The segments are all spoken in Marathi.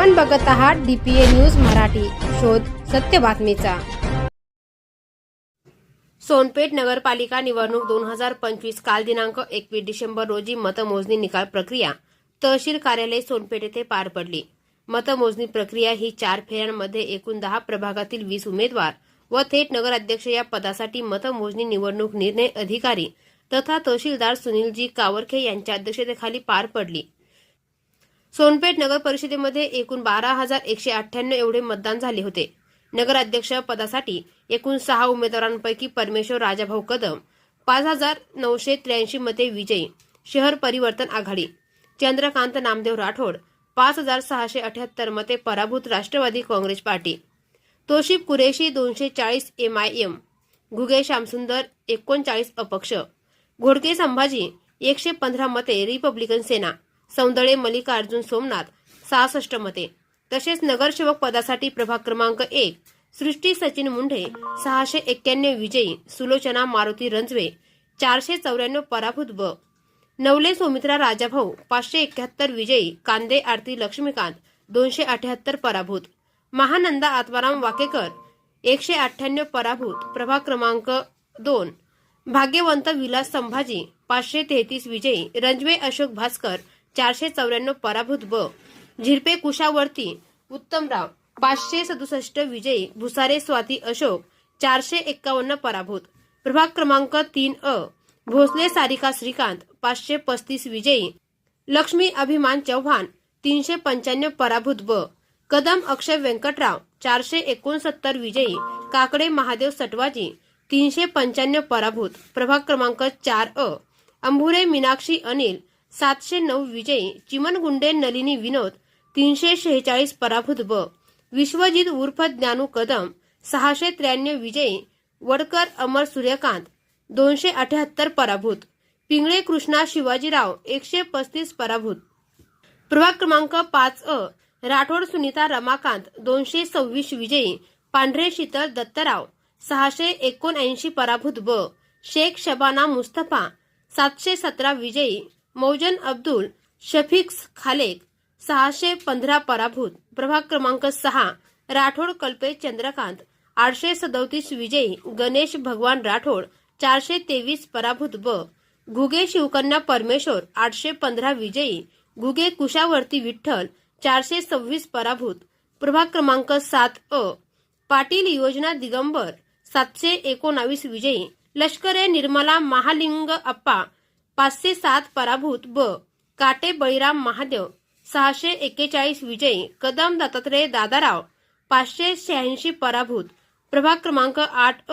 आपण बघत आहात DPA न्यूज मराठी, शोध सत्य बातमीचा। सोनपेठ नगरपालिका निवडणूक 2025 काल दिनांक 21 डिसेंबर रोजी मतमोजणी निकाल प्रक्रिया तहसील कार्यालय सोनपेठ येथे पार पडली। मतमोजणी प्रक्रिया ही 4 फेऱ्यांमध्ये एकूण 10 प्रभागातील 20 उमेदवार व थेट नगराध्यक्ष या पदासाठी मतमोजणी निवडणूक निर्णय अधिकारी तथा तहसीलदार सुनीलजी कावरखे यांच्या अध्यक्षतेखाली पार पडली। सोनपेठ नगर परिषदेमध्ये एकूण 12,198 एवढे मतदान झाले होते। नगराध्यक्ष पदासाठी एकूण 6 उमेदवारांपैकी परमेश्वर राजाभाऊ कदम 5,983 मते विजयी, शहर परिवर्तन आघाडी। चंद्रकांत नामदेव राठोड 5,678 मते पराभूत, राष्ट्रवादी काँग्रेस पार्टी। तोशिफ कुरेशी 240 MIM, घुगे श्यामसुंदर 39 अपक्ष, घोडके संभाजी 115 मते रिपब्लिकन सेना, सौंदळे मल्लिकार्जुन सोमनाथ 66 मते। तसेच नगरसेवक पदासाठी प्रभाग क्रमांक 1 सृष्टी सचिन मुंढे 691 विजयी, सुलोचना मारुती रंजवे 494 पराभूत व नवले सौमित्रा राजाभाऊ 571 विजयी, कांदे आरती लक्ष्मीकांत 278 पराभूत, महानंदा आत्माराम वाकेकर 198 पराभूत। प्रभाग क्रमांक 2 भाग्यवंत विलास संभाजी 533 विजयी, रंजवे अशोक भास्कर 494 पराभूत व झिरपे कुशावर्ती उत्तमराव 567 विजयी, भुसारे स्वाती अशोक 451 पराभूत। प्रभाग क्रमांक 3 भोसले सारिका श्रीकांत 535 विजयी, लक्ष्मी अभिमान चौहान 395 पराभूत व कदम अक्षय व्यंकटराव 469 विजयी, काकडे महादेव सटवाजी 395 पराभूत। प्रभाग क्रमांक 4 अंभुरे मीनाक्षी अनिल 709 विजयी, चिमनगुंडे नलिनी विनोद 346 पराभूत व विश्वजित उर्फ ज्ञानू कदम 693 विजयी, वडकर अमर सूर्यकांत 278 पराभूत, पिंगळे कृष्णा शिवाजीराव 135 पराभूत। प्रभाग क्रमांक 5 राठोड सुनीता रमाकांत 226 विजयी, पांढरे शीतल दत्तराव 679 पराभूत व शेख शबाना मुस्तफा 717 विजयी, मौजन अब्दुल शफीक खालेक 615 पराभूत। प्रभाग क्रमांक 6 राठोड कल्पेश चंद्रकांत 837 विजयी, गणेश भगवान राठोड 423 पराभूत व घुगे शिवकन्या परमेश्वर 815 विजयी, घुगे कुशावर्ती विठ्ठल 426 पराभूत। प्रभाग क्रमांक 7 पाटील योजना दिगंबर 719 विजयी, लष्करे निर्मला महालिंग अप्पा 507 पराभूत व काटे बळीराम महादेव 641 विजयी, कदम दत्तात्रय दादाराव 586 पराभूत। प्रभाग क्रमांक 8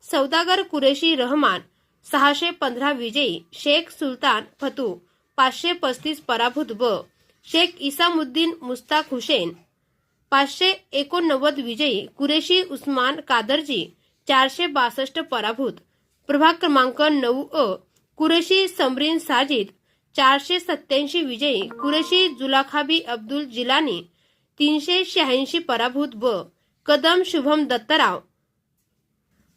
सौदागर कुरेशी रहमान 615 विजयी, शेख सुलतान फतू 535 पराभूत व शेख इसामुद्दीन मुस्ताक हुसेन 589 विजयी, कुरेशी उस्मान कादरजी 462 पराभूत। प्रभाग क्रमांक 9 कुरेशी समरीन साजिद 487 विजयी, कुरेशी जुलाखाबी अब्दुल जिलानी 386 पराभूत व कदम शुभम दत्तराव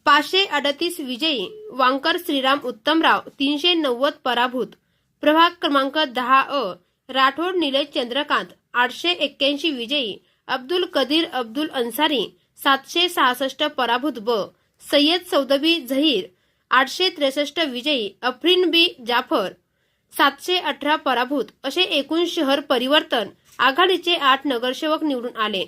538 विजयी, वांकर श्रीराम उत्तमराव 390 पराभूत। प्रभाग क्रमांक 10 राठोड निलेश चंद्रकांत 881 विजयी, अब्दुल कदीर अब्दुल अन्सारी 766 पराभूत व सय्यद सौदबी झहीर 863 विजयी, अफरीन बी जाफर 718 पराभूत। असे एकूण शहर परिवर्तन आघाडीचे 8 नगरसेवक निवडून आले,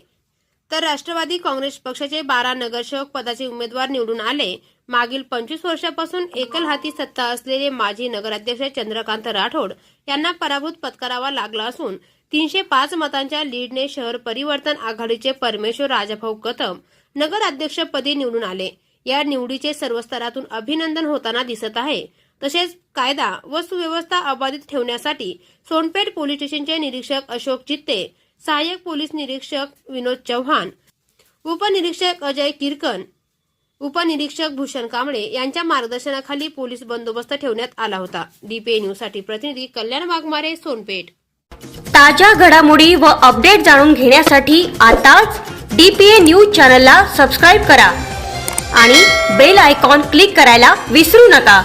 तर राष्ट्रवादी काँग्रेस पक्षाचे 12 नगरसेवक पदाचे उमेदवार निवडून आले। मागील 25 वर्षापासून एकलहाती सत्ता असलेले माजी नगराध्यक्ष चंद्रकांत राठोड यांना पराभूत पत्करावा लागला असून 305 मतांच्या लीडने शहर परिवर्तन आघाडीचे परमेश्वर राजाभाऊ कदम नगराध्यक्षपदी निवडून आले। या निवडीचे सर्व स्तरातून अभिनंदन होताना दिसत आहे। तसेच कायदा व सुव्यवस्था अबाधित ठेवण्यासाठी सोनपेठ पोलीस स्टेशनचे निरीक्षक अशोक चित्ते, सहाय्यक पोलीस निरीक्षक विनोद चव्हाण, उपनिरीक्षक अजय किरकन, उपनिरीक्षक भूषण कांबळे यांच्या मार्गदर्शनाखाली पोलीस बंदोबस्त ठेवण्यात आला होता। DPA न्यूज साठी प्रतिनिधी कल्याण वाघमारे, सोनपेठ। ताज्या घडामोडी व अपडेट जाणून घेण्यासाठी आताच DPA न्यूज चॅनलला सबस्क्राइब करा आणि बेल आयकॉन क्लिक करायला विसरू नका।